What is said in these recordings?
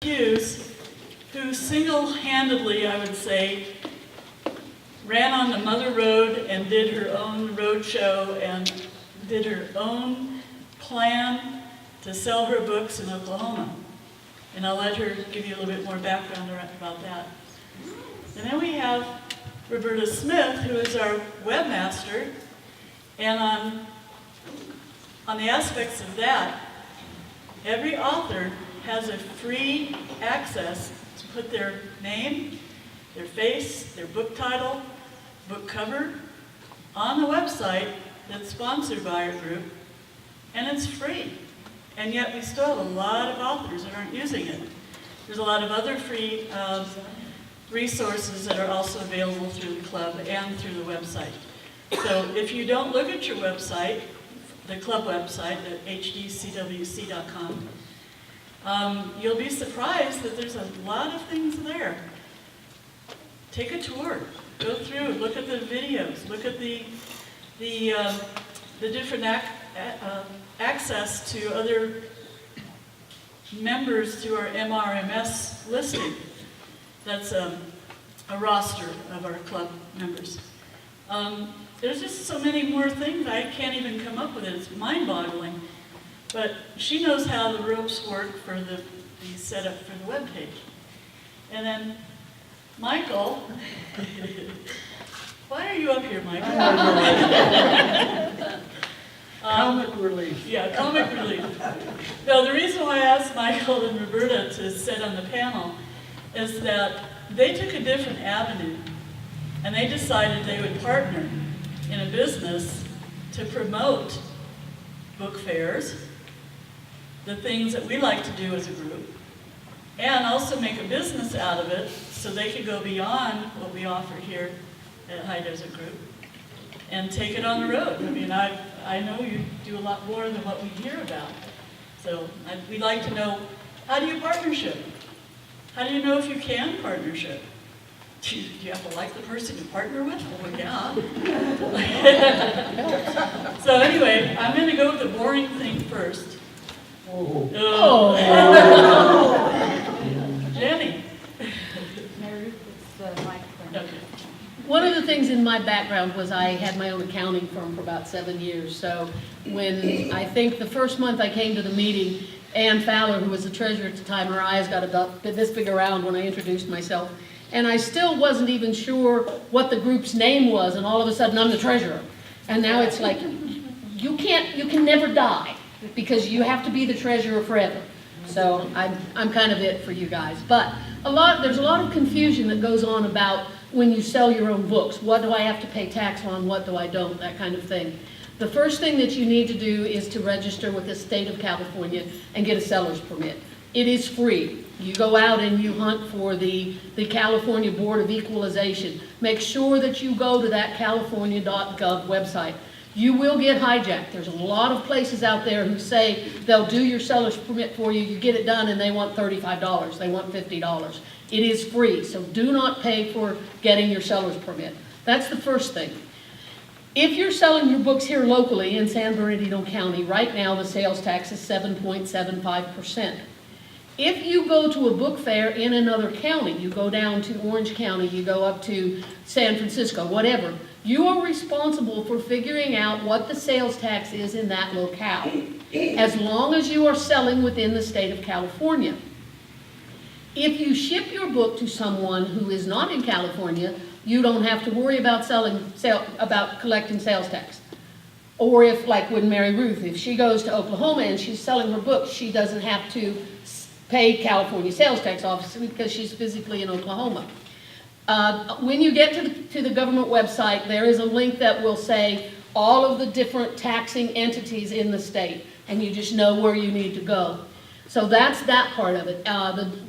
Hughes, who single-handedly, I would say, ran on the Mother Road and did her own road show and did her own plan to sell her books in Oklahoma. And I'll let her give you a little bit more background about that. And then we have Roberta Smith, who is our webmaster, and on the aspects of that, every author has a free access to put their name, their face, their book title, book cover on the website that's sponsored by our group, and it's free. And yet we still have a lot of authors that aren't using it. There's a lot of other free resources that are also available through the club and through the website. So if you don't look at your website, the club website at hdcwc.com, you'll be surprised that there's a lot of things there. Take a tour, go through, look at the videos, look at the different access to other members to our MRMS listing. That's a roster of our club members. There's just so many more things I can't even come up with it. It's mind-boggling. But she knows how the ropes work for the setup for the webpage. And then Michael, why are you up here, Michael? Comic relief. Yeah, comic relief. No, the reason why I asked Michael and Roberta to sit on the panel is that they took a different avenue, and they decided they would partner in a business to promote book fairs, the things that we like to do as a group, and also make a business out of it so they could go beyond what we offer here at High Desert Group and take it on the road. I mean, I know you do a lot more than what we hear about. So we'd like to know, how do you partnership? How do you know if you can partnership? Do you have to like the person you partner with? Well, yeah. So anyway, I'm going to go with the boring thing first. Oh. Jenny. Mary, it's the microphone. Okay. One of the things in my background was I had my own accounting firm for about 7 years. So when I think the first month I came to the meeting, Ann Fowler, who was the treasurer at the time, her eyes got about this big around when I introduced myself. And I still wasn't even sure what the group's name was, and all of a sudden I'm the treasurer. And now it's like, you can never die, because you have to be the treasurer forever. So I'm kind of it for you guys. But there's a lot of confusion that goes on about when you sell your own books. What do I have to pay tax on? What do I don't? That kind of thing. The first thing that you need to do is to register with the state of California and get a seller's permit. It is free. You go out and you hunt for the California Board of Equalization. Make sure that you go to that california.gov website. You will get hijacked. There's a lot of places out there who say they'll do your seller's permit for you, you get it done, and they want $35, they want $50. It is free, so do not pay for getting your seller's permit. That's the first thing. If you're selling your books here locally in San Bernardino County, right now the sales tax is 7.75%. If you go to a book fair in another county, you go down to Orange County, you go up to San Francisco, whatever, you are responsible for figuring out what the sales tax is in that locale, as long as you are selling within the state of California. If you ship your book to someone who is not in California, you don't have to worry about collecting sales tax. Or if, like with Mary Ruth, if she goes to Oklahoma and she's selling her book, she doesn't have to pay California sales tax, obviously, because she's physically in Oklahoma. When you get to the government website, there is a link that will say all of the different taxing entities in the state, and you just know where you need to go. So that's that part of it.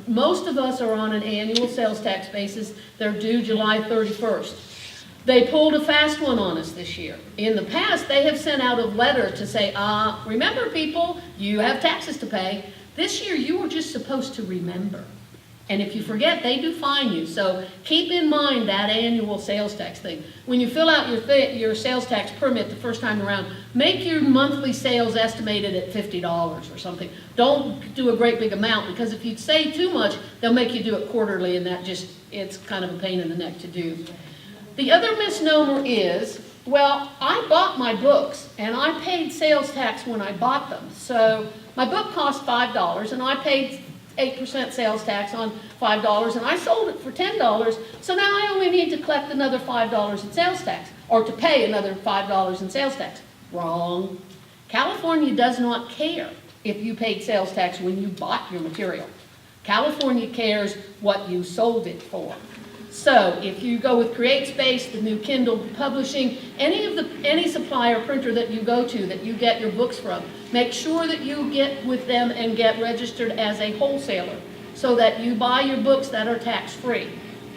Most of us are on an annual sales tax basis. They're due July 31st. They pulled a fast one on us this year. In the past, they have sent out a letter to say, remember people, you have taxes to pay. This year, you were just supposed to remember. And if you forget, they do fine you. So keep in mind that annual sales tax thing. When you fill out your sales tax permit the first time around, make your monthly sales estimated at $50 or something. Don't do a great big amount, because if you say too much, they'll make you do it quarterly, and that just, it's kind of a pain in the neck to do. The other misnomer is, well, I bought my books and I paid sales tax when I bought them. So my book cost $5 and I paid 8% sales tax on $5 and I sold it for $10. So now I only need to collect another $5 in sales tax, or to pay another $5 in sales tax. Wrong. California does not care if you paid sales tax when you bought your material. California cares what you sold it for. So if you go with CreateSpace, the new Kindle publishing, any supplier printer that you go to that you get your books from, make sure that you get with them and get registered as a wholesaler so that you buy your books that are tax-free.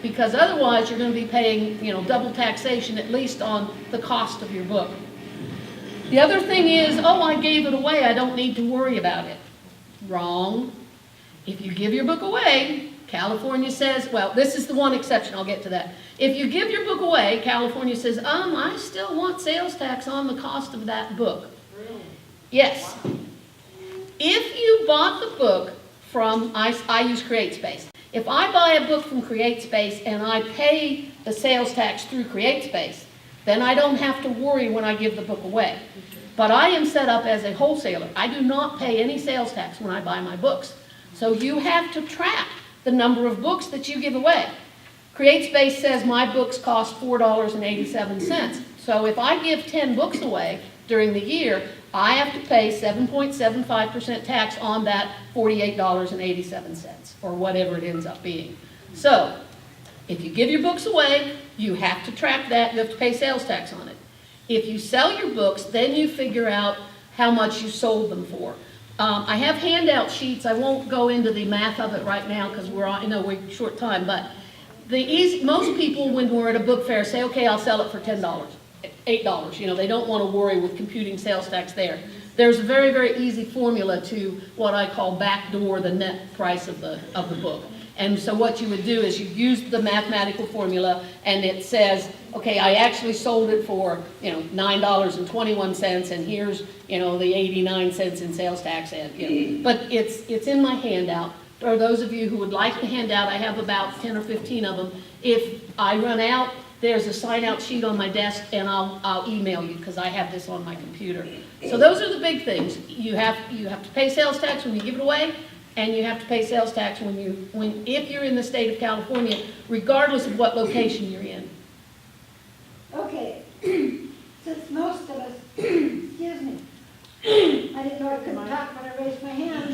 Because otherwise you're going to be paying, double taxation at least on the cost of your book. The other thing is, oh, I gave it away, I don't need to worry about it. Wrong. If you give your book away, California says, well, this is the one exception, I'll get to that. If you give your book away, California says, I still want sales tax on the cost of that book. Really? Yes. If you bought the book from, I use CreateSpace. If I buy a book from CreateSpace and I pay the sales tax through CreateSpace, then I don't have to worry when I give the book away. But I am set up as a wholesaler. I do not pay any sales tax when I buy my books. So you have to track the number of books that you give away. CreateSpace says my books cost $4.87. So if I give 10 books away during the year, I have to pay 7.75% tax on that $48.87, or whatever it ends up being. So if you give your books away, you have to track that, you have to pay sales tax on it. If you sell your books, then you figure out how much you sold them for. I have handout sheets. I won't go into the math of it right now because we're short time, but most people when we're at a book fair say, okay, I'll sell it for $10, $8. They don't want to worry with computing sales tax there. There's a very, very easy formula to what I call backdoor the net price of the book. And so what you would do is you use the mathematical formula and it says, okay, I actually sold it for, $9.21 and here's, the 89 cents in sales tax. And, but it's in my handout. For those of you who would like the handout, I have about 10 or 15 of them. If I run out, there's a sign-out sheet on my desk and I'll email you because I have this on my computer. So those are the big things. You have to pay sales tax when you give it away. And you have to pay sales tax if you're in the state of California, regardless of what location you're in. Okay, since most of us, excuse me, I didn't know I couldn't talk when I raised my hand.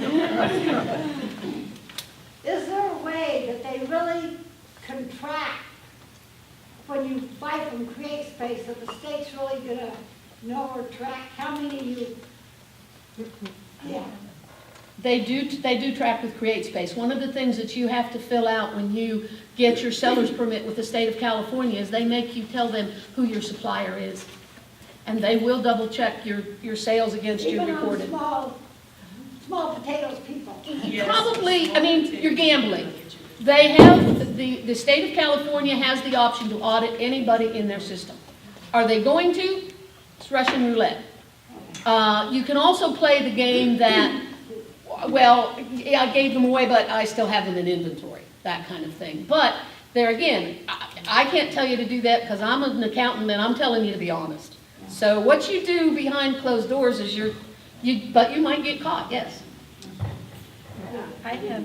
Is there a way that they really can track when you buy from CreateSpace that the state's really gonna know or track how many you, yeah. They do track with CreateSpace. One of the things that you have to fill out when you get your seller's permit with the state of California is they make you tell them who your supplier is. And they will double check your sales against your recorded. Even on small potatoes people. Probably, you're gambling. They have, the state of California has the option to audit anybody in their system. Are they going to? It's Russian roulette. You can also play the game that, well, yeah, I gave them away, but I still have them in inventory, that kind of thing. But there again, I can't tell you to do that because I'm an accountant and I'm telling you to be honest. So what you do behind closed doors is but you might get caught, yes. I have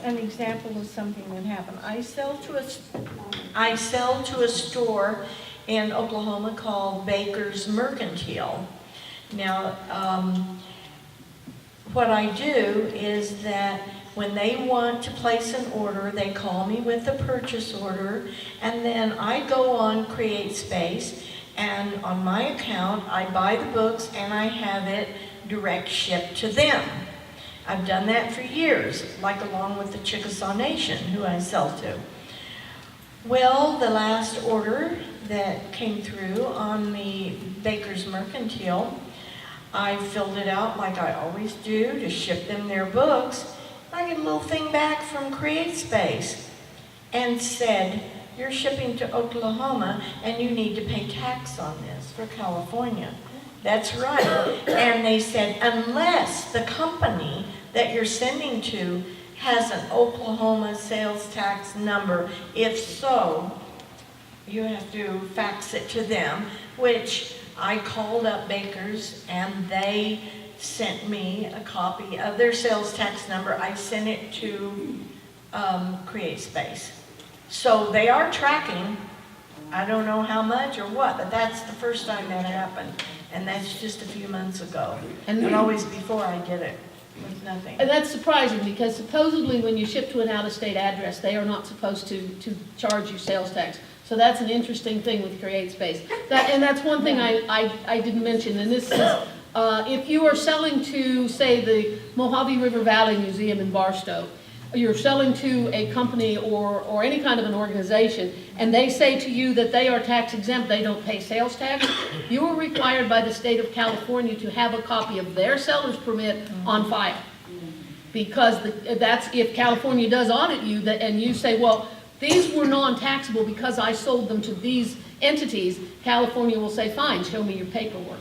an example of something that happened. I sell to a store in Oklahoma called Baker's Mercantile. Now, what I do is that when they want to place an order, they call me with a purchase order, and then I go on CreateSpace, and on my account, I buy the books and I have it direct shipped to them. I've done that for years, like along with the Chickasaw Nation, who I sell to. Well, the last order that came through on the Baker's Mercantile, I filled it out like I always do to ship them their books. I get a little thing back from CreateSpace and said, you're shipping to Oklahoma and you need to pay tax on this for California. That's right. And they said, unless the company that you're sending to has an Oklahoma sales tax number, if so, you have to fax it to them, which I called up Baker's and they sent me a copy of their sales tax number. I sent it to CreateSpace. So they are tracking. I don't know how much or what, but that's the first time that happened. And that's just a few months ago. And always before I did it, with nothing. And that's surprising, because supposedly when you ship to an out-of-state address, they are not supposed to charge you sales tax. So that's an interesting thing with CreateSpace. And that's one thing I didn't mention, and this is, if you are selling to, say, the Mojave River Valley Museum in Barstow, you're selling to a company or any kind of an organization, and they say to you that they are tax exempt, they don't pay sales tax, you are required by the state of California to have a copy of their seller's permit on file. Because that's, if California does audit you, and you say, well, these were non-taxable because I sold them to these entities, California will say, fine, show me your paperwork.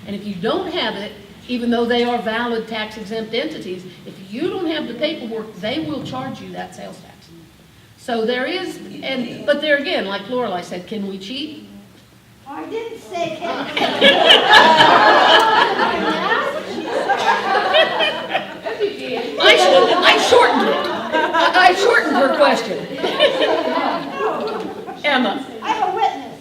And if you don't have it, even though they are valid tax exempt entities, if you don't have the paperwork, they will charge you that sales tax. So there is, but there again, like Lorelei said, can we cheat? I didn't say can. I shortened it. I shortened her question. Emma. I'm a witness.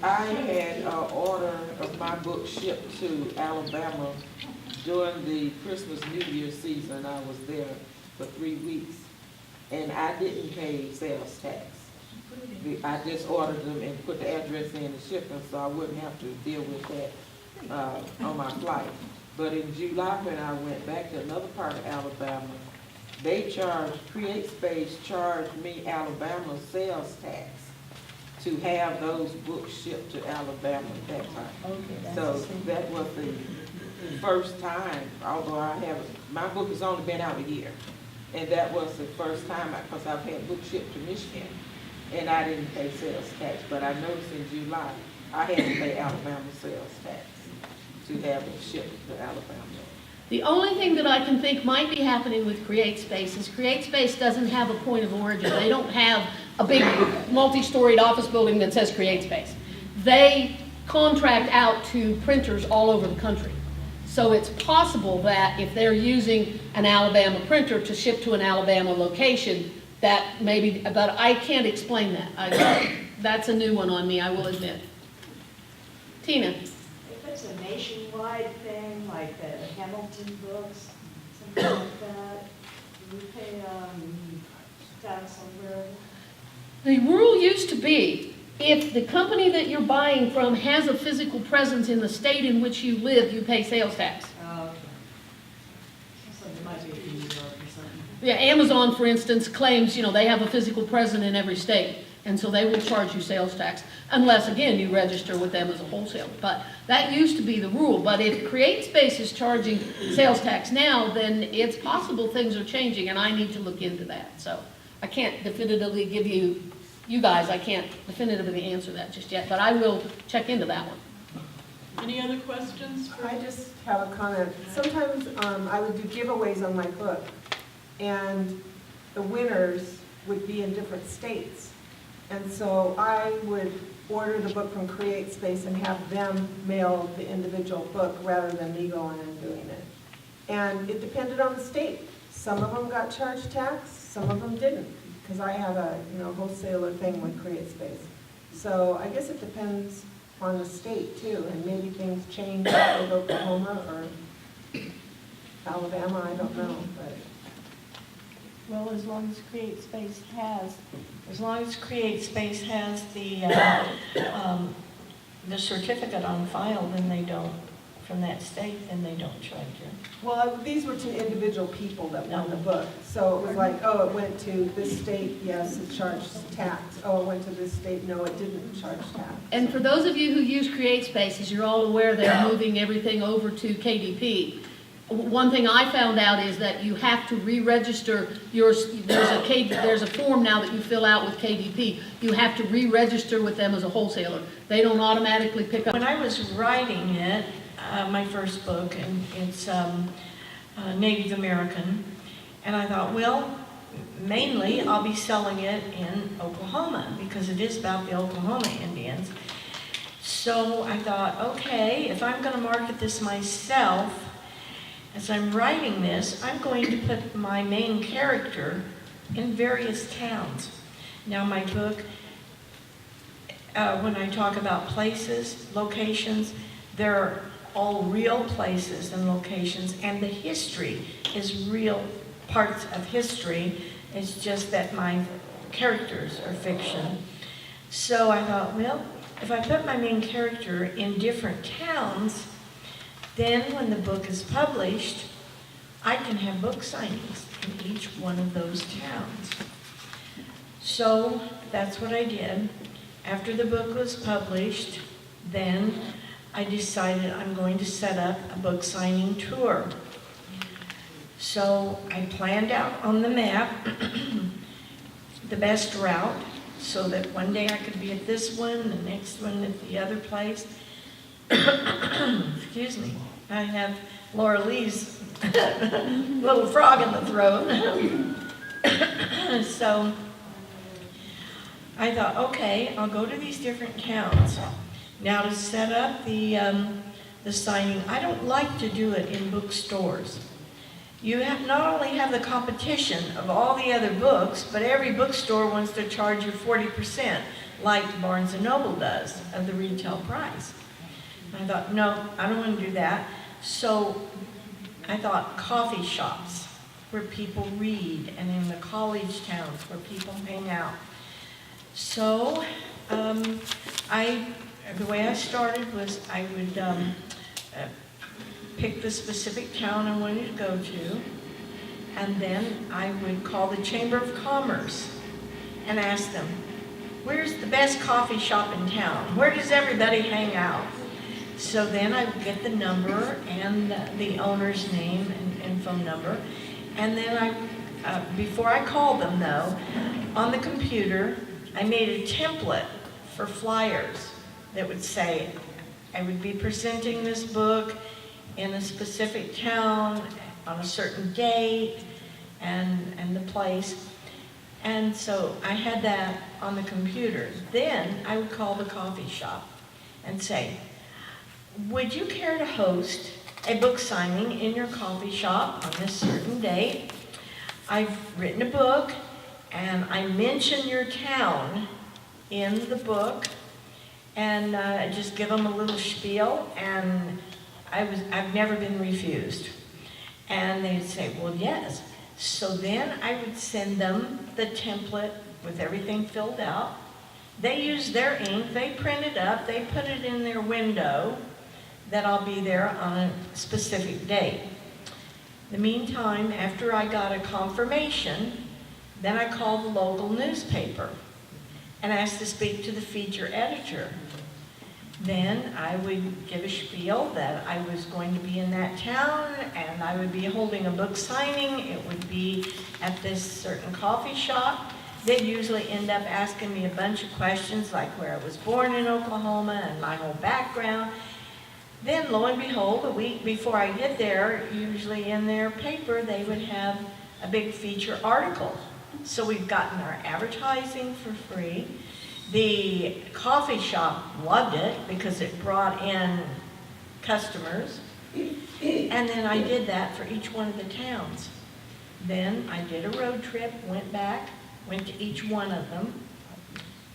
I had an order of my book shipped to Alabama during the Christmas New Year season. I was there for 3 weeks, and I didn't pay sales tax. I just ordered them and put the address in the shipping, so I wouldn't have to deal with that on my flight. But in July, when I went back to another part of Alabama, they CreateSpace charged me Alabama sales tax to have those books shipped to Alabama at that time. So that was the first time, although my book has only been out a year. And that was the first time, because I've had books shipped to Michigan, and I didn't pay sales tax. But I noticed in July, I had to pay Alabama sales tax to have it shipped to Alabama. The only thing that I can think might be happening with CreateSpace is CreateSpace doesn't have a point of origin. They don't have a big multi-storied office building that says CreateSpace. They contract out to printers all over the country. So it's possible that if they're using an Alabama printer to ship to an Alabama location, that maybe, but I can't explain that. That's a new one on me, I will admit. Tina. If it's a nationwide thing, like the Hamilton books, something like that, do you pay tax on where? The rule used to be, if the company that you're buying from has a physical presence in the state in which you live, you pay sales tax. Oh, okay. So there might be a few New York or something. Yeah, Amazon, for instance, claims, they have a physical presence in every state, and so they will charge you sales tax, unless, again, you register with them as a wholesaler. But that used to be the rule. But if CreateSpace is charging sales tax now, then it's possible things are changing, and I need to look into that. So I can't definitively give you guys, I can't definitively answer that just yet, but I will check into that one. Any other questions? I just have a comment. Sometimes I would do giveaways on my book, and the winners would be in different states. And so I would order the book from CreateSpace and have them mail the individual book rather than me going and doing it. And it depended on the state. Some of them got charged tax, some of them didn't, because I have a wholesaler thing with CreateSpace. So I guess it depends on the state too, and maybe things change with Oklahoma or Alabama, I don't know, but. Well, as long as CreateSpace has the certificate on file, then they don't, from that state, then they don't charge you. Well, these were to individual people that won the book. So it was like, oh, it went to this state, yes, it charged tax. Oh, it went to this state, no, it didn't charge tax. And for those of you who use CreateSpace, as you're all aware, they're moving everything over to KDP. one thing I found out is that you have to re-register there's a form now that you fill out with KDP. You have to re-register with them as a wholesaler. They don't automatically pick up. When I was writing it, my first book, and it's Native American, and I thought, well, mainly I'll be selling it in Oklahoma because it is about the Oklahoma Indians. So I thought, okay, if I'm going to market this myself, as I'm writing this, I'm going to put my main character in various towns. Now my book, when I talk about places, locations, they're all real places and locations, and the history is real parts of history. It's just that my characters are fiction. So I thought, well, if I put my main character in different towns, then when the book is published, I can have book signings in each one of those towns. So that's what I did. After the book was published, then I decided I'm going to set up a book signing tour. So I planned out on the map the best route so that one day I could be at this one, the next one at the other place. Excuse me. I have Laura Lee's little frog in the throat. So I thought, okay, I'll go to these different towns. Now to set up the signing, I don't like to do it in bookstores. You have not only have the competition of all the other books, but every bookstore wants to charge you 40%, like Barnes & Noble does, of the retail price. And I thought, no, I don't want to do that. So I thought coffee shops where people read, and in the college towns where people hang out. So the way I started was I would pick the specific town I wanted to go to, and then I would call the Chamber of Commerce and ask them, where's the best coffee shop in town? Where does everybody hang out? So then I would get the number and the owner's name and phone number, and then before I called them though, on the computer, I made a template for flyers that would say, I would be presenting this book in a specific town on a certain date and the place. And so I had that on the computer. Then I would call the coffee shop and say, would you care to host a book signing in your coffee shop on this certain date? I've written a book and I mention your town in the book, and just give them a little spiel, and I've never been refused. And they'd say, well, yes. So then I would send them the template with everything filled out. They use their ink, they print it up, they put it in their window that I'll be there on a specific date. In the meantime, after I got a confirmation, then I called the local newspaper and asked to speak to the feature editor. Then I would give a spiel that I was going to be in that town and I would be holding a book signing. It would be at this certain coffee shop. They'd usually end up asking me a bunch of questions like where I was born in Oklahoma and my whole background. Then lo and behold, a week before I get there, usually in their paper, they would have a big feature article. So we've gotten our advertising for free. The coffee shop loved it because it brought in customers. And then I did that for each one of the towns. Then I did a road trip, went back, went to each one of them.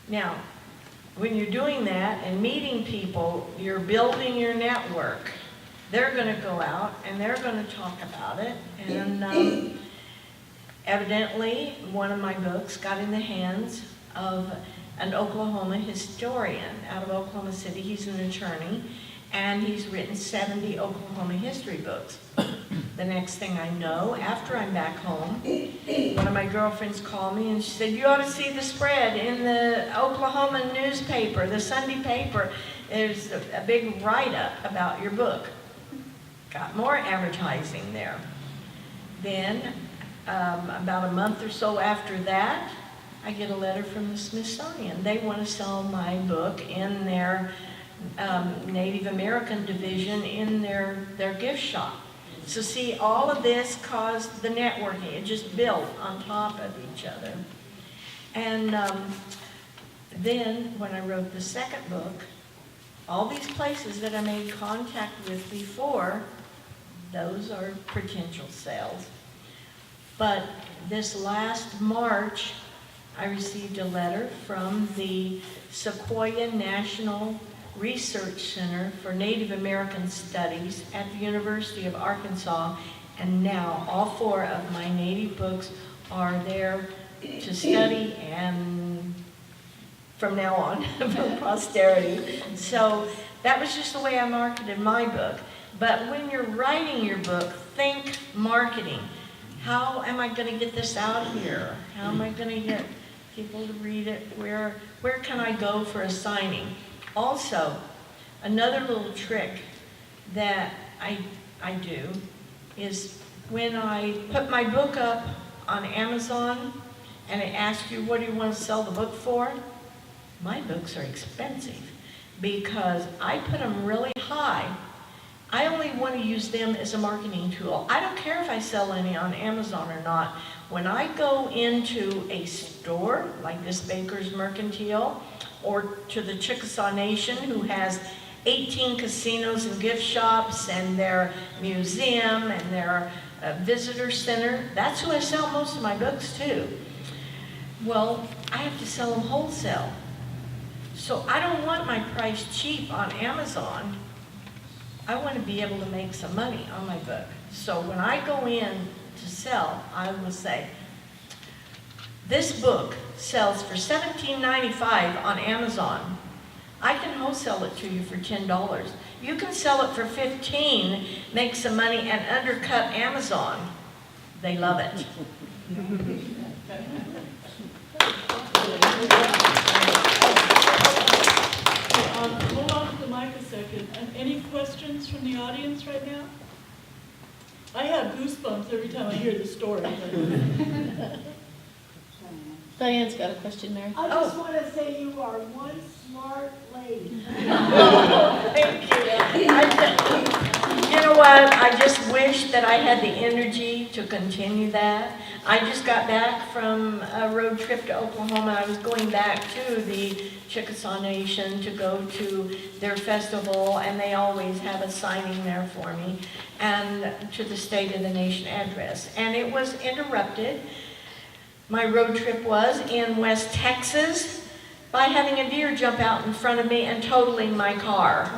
Now, when you're doing that and meeting people, you're building your network. They're going to go out and they're going to talk about it. And evidently, one of my books got in the hands of an Oklahoma historian out of Oklahoma City. He's an attorney, and he's written 70 Oklahoma history books. The next thing I know, after I'm back home, one of my girlfriends called me and she said, you ought to see the spread in the Oklahoma newspaper, the Sunday paper. There's a big write-up about your book. got more advertising there. Then, about a month or so after that, I get a letter from the Smithsonian. They want to sell my book in their Native American division in their gift shop. So see, all of this caused the networking. It just built on top of each other. And then when I wrote the second book, all these places that I made contact with before, those are potential sales. But this last March, I received a letter from the Sequoia National Research Center for Native American Studies at the University of Arkansas, and now all 4 of my Native books are there to study and from now on for posterity. So that was just the way I marketed my book. But when you're writing your book, think marketing. How am I going to get this out here? How am I going to get people to read it? Where can I go for a signing? Also, another little trick that I do is when I put my book up on Amazon and it asks you what do you want to sell the book for, my books are expensive because I put them really high. I only want to use them as a marketing tool. I don't care if I sell any on Amazon or not. When I go into a store like this Baker's Mercantile or to the Chickasaw Nation, who has 18 casinos and gift shops and their museum and their visitor center, that's who I sell most of my books to. Well, I have to sell them wholesale. So I don't want my price cheap on Amazon. I want to be able to make some money on my book. So when I go in to sell, I will say, this book sells for $17.95 on Amazon. I can wholesale it to you for $10. You can sell it for $15, make some money, and undercut Amazon. They love it. Hold on to the mic a second. Any questions from the audience right now? I have goosebumps every time I hear the story. Diane's got a question, Mary. I just want to say you are one smart lady. Thank you. You know what? I just wish that I had the energy to continue that. I just got back from a road trip to Oklahoma. I was going back to the Chickasaw Nation to go to their festival, and they always have a signing there for me, and to the State of the Nation address. And it was interrupted. My road trip was in West Texas by having a deer jump out in front of me and totaling my car.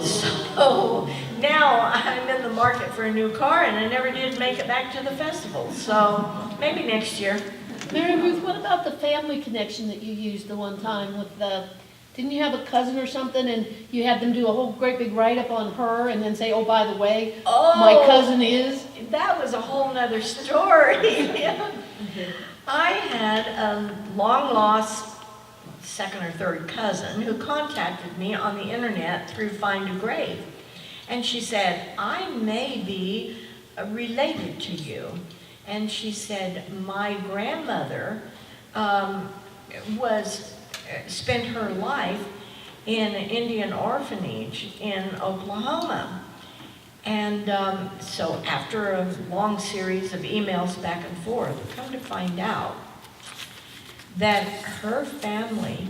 So now I'm in the market for a new car, and I never did make it back to the festival. So maybe next year. Mary Ruth, what about the family connection that you used the one time with the, didn't you have a cousin or something and you had them do a whole great big write-up on her and then say, oh, by the way, my cousin is? That was a whole nother story. I had a long-lost second or third cousin who contacted me on the internet through Find a Grave. And she said, I may be related to you. And she said, my grandmother spent her life in an Indian orphanage in Oklahoma. And so after a long series of emails back and forth, come to find out that her family,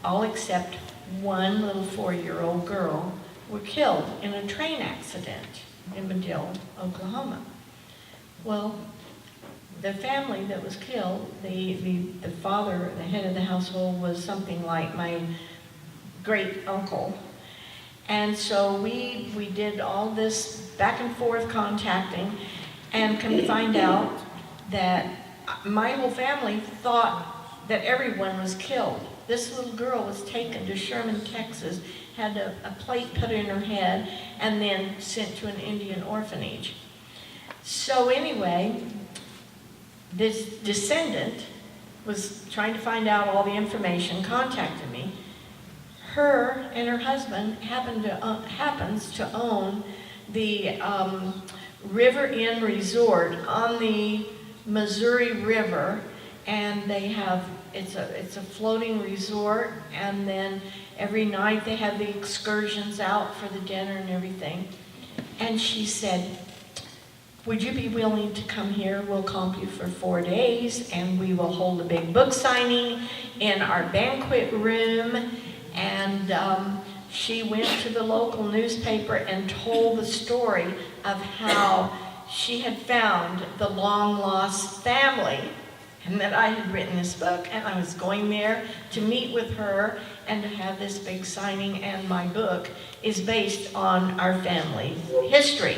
all except one little 4-year-old girl, were killed in a train accident in Medill, Oklahoma. Well, the family that was killed, the father, the head of the household, was something like my great uncle. And so we did all this back and forth contacting, and come to find out that my whole family thought that everyone was killed. This little girl was taken to Sherman, Texas, had a plate put in her head, and then sent to an Indian orphanage. So anyway, this descendant was trying to find out all the information, contacted me. Her and her husband happens to own the River Inn Resort on the Missouri River, and they have, it's a floating resort, and then every night they have the excursions out for the dinner and everything. And she said, would you be willing to come here? We'll comp you for 4 days, and we will hold a big book signing in our banquet room. And she went to the local newspaper and told the story of how she had found the long-lost family, and that I had written this book, and I was going there to meet with her and to have this big signing, and my book is based on our family history.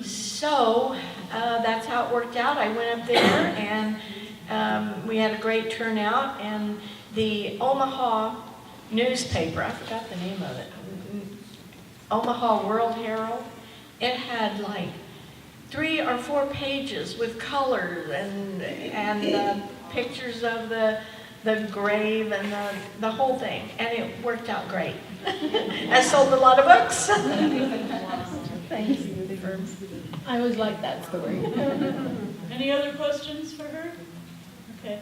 So that's how it worked out. I went up there, and we had a great turnout, and the Omaha newspaper, I forgot the name of it, Omaha World Herald, it had like 3 or 4 pages with colors and pictures of the grave and the whole thing, and it worked out great. I sold a lot of books. Thanks. I always like that story. Any other questions for her? Okay.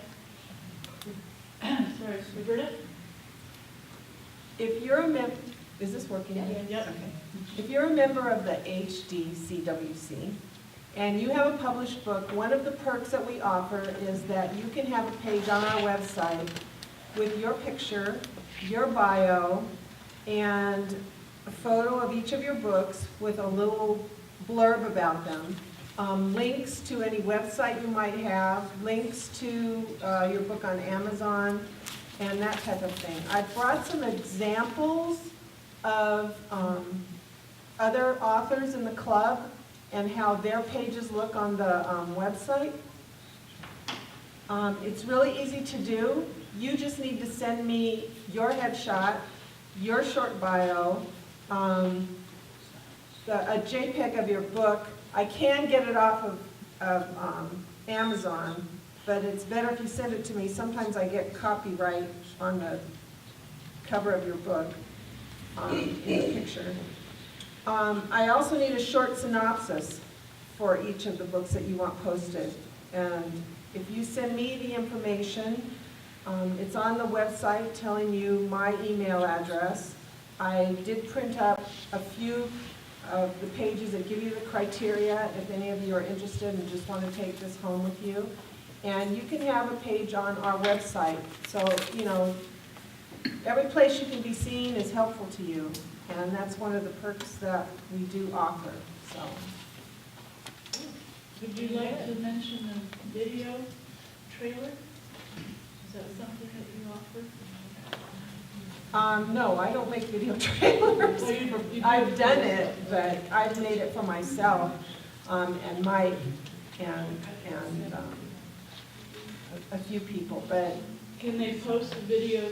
Sorry, Roberta? If you're a member, is this working? Yep. Okay. If you're a member of the HDCWC and you have a published book, one of the perks that we offer is that you can have a page on our website with your picture, your bio, and a photo of each of your books with a little blurb about them. Links to any website you might have, links to your book on Amazon, and that type of thing. I brought some examples of other authors in the club and how their pages look on the website. It's really easy to do. You just need to send me your headshot, your short bio, a JPEG of your book. I can get it off of Amazon, but it's better if you send it to me. Sometimes I get copyright on the cover of your book in the picture. I also need a short synopsis for each of the books that you want posted. And if you send me the information, it's on the website telling you my email address. I did print up a few of the pages that give you the criteria if any of you are interested and just want to take this home with you. And you can have a page on our website. So, you know, every place you can be seen is helpful to you. And that's one of the perks that we do offer. So, Would you like to mention the video trailer? Is that something that you offer? no, I don't make video trailers. Oh, you I've done it, but I've made it for myself and Mike and a few people. But Can they post a video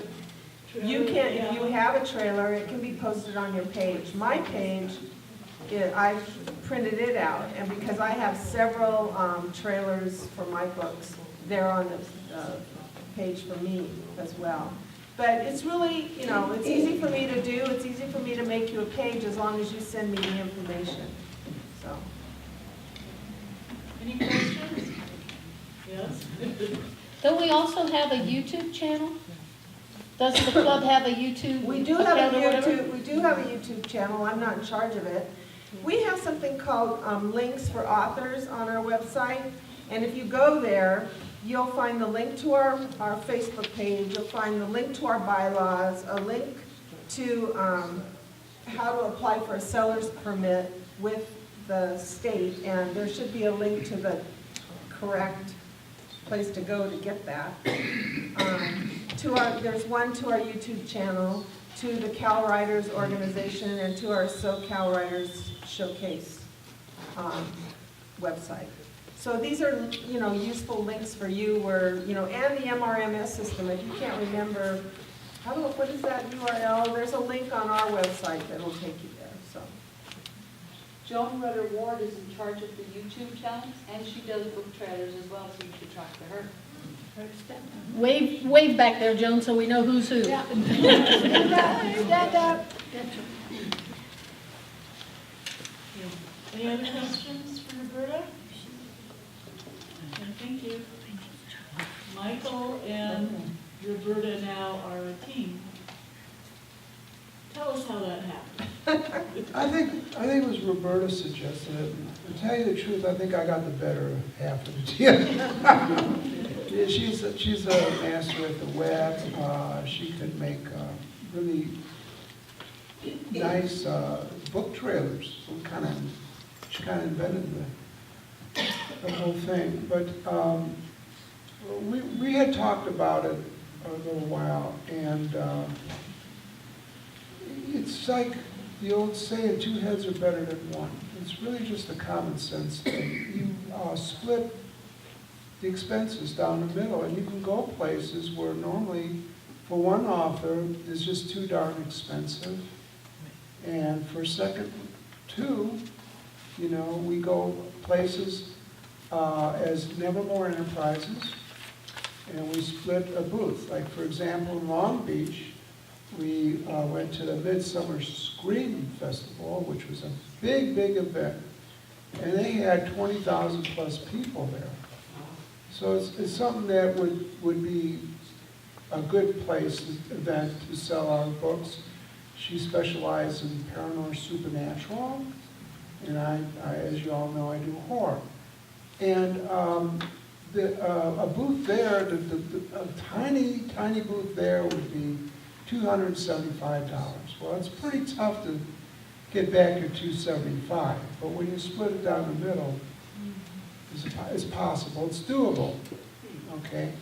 trailer? you can, if you have a trailer, it can be posted on your page. My page, I've printed it out, and because I have several trailers for my books, they're on the page for me as well. But it's really, you know, it's easy for me to do. It's easy for me to make you a page as long as you send me the information. So. Any questions? Yes? Don't we also have a YouTube channel? Doesn't the club have a YouTube We do have a account or whatever? YouTube. We do have a YouTube channel. I'm not in charge of it. We have something called links for authors on our website, and if you go there, you'll find the link to our Facebook page. You'll find the link to our bylaws, a link to how to apply for a seller's permit with the state, and there should be a link to the correct place to go to get that. There's one to our YouTube channel, to the Cal Writers Organization, and to our SoCal Writers Showcase website. So these are, you know, useful links for you where, you know, and the MRMS system. If you can't remember, what is that URL? There's a link on our website that will take you there, so. Joan Rudder Ward is in charge of the YouTube channel, and she does book trailers as well, so you should talk to her. Wave back there, Joan, so we know who's who. Stand up. Any other questions for Roberta? Okay, thank you. Michael and Roberta now are a team. Tell us how that happened. I think it was Roberta suggested it. To tell you the truth, I think I got the better half of the deal. Yeah, she's a master at the web. She could make really nice book trailers. She kind of invented the whole thing. But we had talked about it a little while, and it's like the old saying, two heads are better than one. It's really just a common sense thing. You split the expenses down the middle, and you can go places where normally for one author it's just too darn expensive, and for second two, you know, we go places as Nevermore Enterprises, and we split a booth. Like for example, in Long Beach, we went to the Midsummer Scream Festival, which was a big, big event, and they had 20,000 plus people there. So it's something that would be a good place, event to sell our books. She specializes in paranormal supernatural, and I, as you all know, I do horror. And a booth there, a tiny, tiny booth there would be $275. Well, it's pretty tough to get back your $275, but when you split it down the middle, it's possible, it's doable, okay?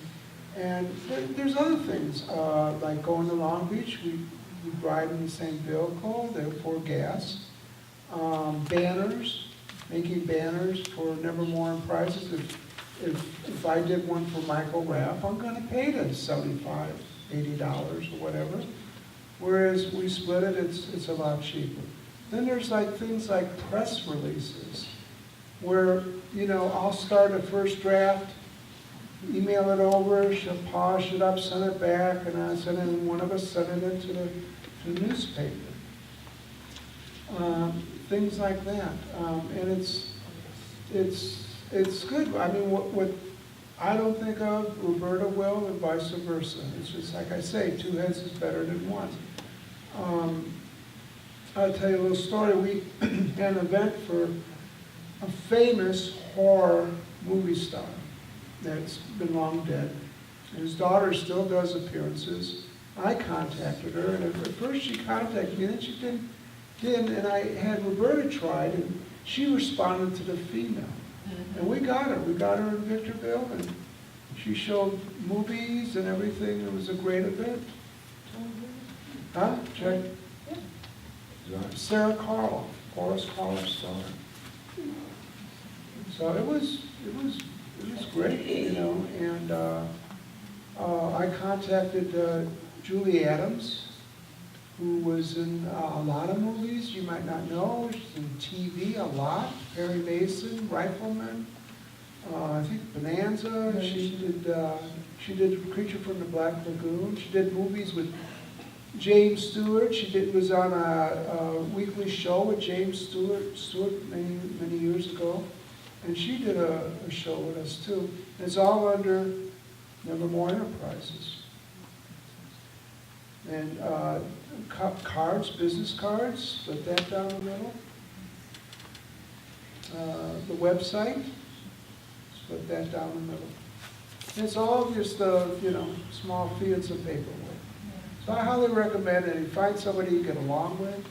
And there's other things, like going to Long Beach, we ride in the same vehicle, therefore gas. Banners, making banners for Nevermore and Prizes. If I did one for Michael Raff, I'm gonna pay them $75, $80 or whatever. Whereas we split it, it's a lot cheaper. Then there's like things like press releases, where, you know, I'll start a first draft, email it over, she'll polish it up, send it back, and I send it, and one of us send it into the newspaper. Things like that, and it's good. I mean, what I don't think of, Roberta will, and vice versa. It's just like I say, two heads is better than one. I'll tell you a little story. We had an event for a famous horror movie star that's been long dead. And his daughter still does appearances. I contacted her, and at first she contacted me, and then she didn't, and I had Roberta tried, and she responded to the female. And we got her in Victorville, and she showed movies and everything. It was a great event. Huh? Check. Sarah Karloff, Boris Karloff's daughter. So it was great, you know, and I contacted Julie Adams, who was in a lot of movies you might not know. She's in TV a lot. Perry Mason, Rifleman, I think Bonanza. She did Creature from the Black Lagoon. She did movies with James Stewart. Was on a weekly show with James Stewart many years ago. And she did a show with us too. It's all under Nevermore Enterprises. And cards, business cards, split that down the middle. The website, split that down the middle. It's all just, you know, small fields of paperwork. So I highly recommend it. If you find somebody you get along with.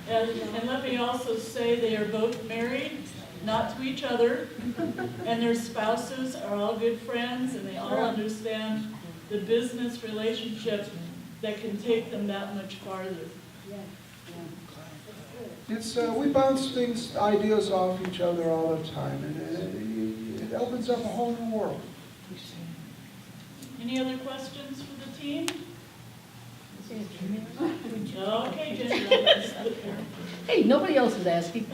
And let me also say they are both married, not to each other, and their spouses are all good friends, and they all understand the business relationship that can take them that much farther. It's we bounce ideas off each other all the time, and it opens up a whole new world. Any other questions for the team? Okay, Ginger. Hey, nobody else is asking.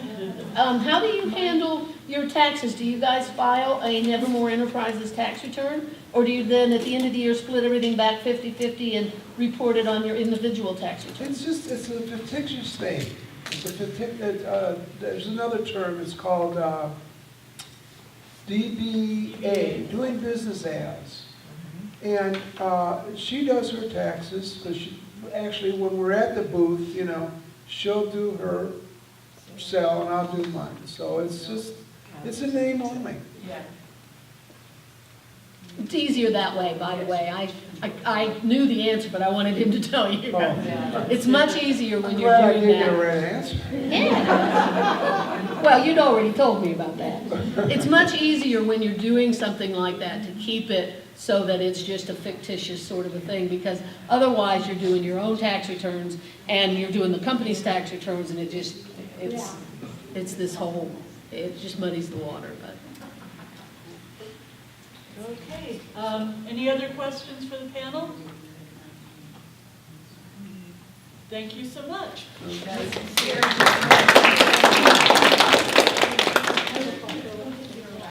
How do you handle your taxes? Do you guys file a Nevermore Enterprises tax return? Or do you then, at the end of the year, split everything back 50/50 and report it on your individual tax return? It's a fictitious thing. There's another term, it's called DBA, doing business as. And she does her taxes, because actually, when we're at the booth, you know, she'll do her sell and I'll do mine. So it's just, it's a name only. It's easier that way, by the way. I knew the answer, but I wanted him to tell you. Oh. It's much easier when I'm you're glad I doing gave you the that. right answer. Yeah. Well, you'd already told me about that. It's much easier when you're doing something like that to keep it so that it's just a fictitious sort of a thing, because otherwise you're doing your own tax returns and you're doing the company's tax returns, and it's this whole, it just muddies the water, but. Okay, any other questions for the panel? Thank you so much. Okay.